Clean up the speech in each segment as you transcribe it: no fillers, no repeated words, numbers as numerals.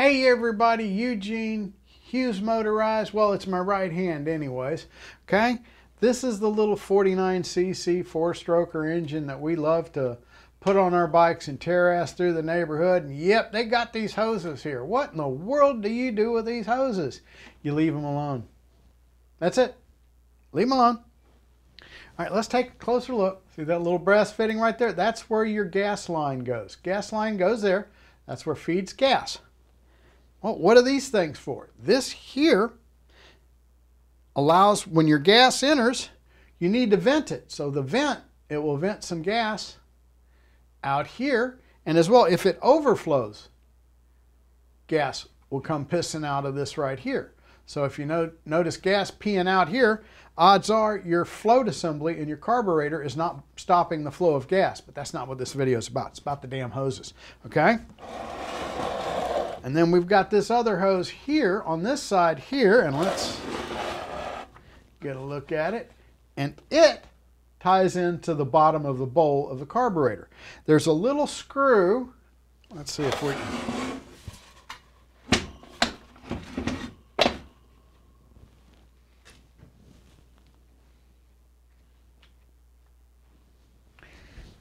Hey everybody, Eugene, Hughes Motorized. Well, it's my right hand anyways, okay? This is the little 49cc four-stroker engine that we love to put on our bikes and tear ass through the neighborhood. And yep, they got these hoses here. What in the world do you do with these hoses? You leave them alone. That's it. Leave them alone. All right, let's take a closer look. See that little brass fitting right there? That's where your gas line goes. Gas line goes there. That's where feeds gas. Well, what are these things for? This here allows, when your gas enters, you need to vent it. So the vent, it will vent some gas out here. And as well, if it overflows, gas will come pissing out of this right here. So if you notice gas peeing out here, odds are your float assembly in your carburetor is not stopping the flow of gas. But that's not what this video is about. It's about the damn hoses, okay? And then we've got this other hose here on this side here, and let's get a look at it. And it ties into the bottom of the bowl of the carburetor. There's a little screw. Let's see if we can.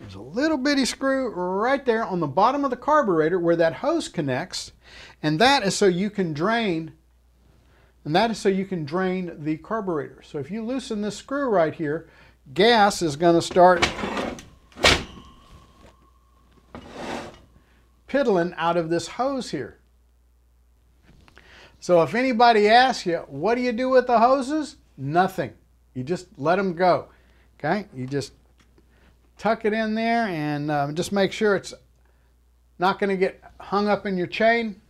There's a little bitty screw right there on the bottom of the carburetor where that hose connects, and that is so you can drain, the carburetor. So if you loosen this screw right here, gas is going to start piddling out of this hose here. So if anybody asks you, what do you do with the hoses? Nothing. You just let them go. Okay? You just tuck it in there and just make sure it's not going to get hung up in your chain.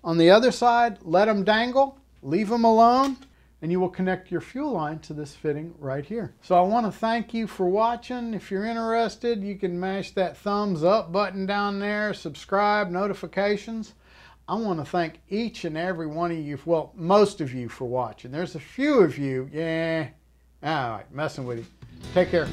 On the other side, let them dangle, leave them alone, and you will connect your fuel line to this fitting right here. So I want to thank you for watching. If you're interested, you can mash that thumbs up button down there, subscribe, notifications. I want to thank each and every one of you, well, most of you for watching. There's a few of you, yeah, all right, messing with you. Take care.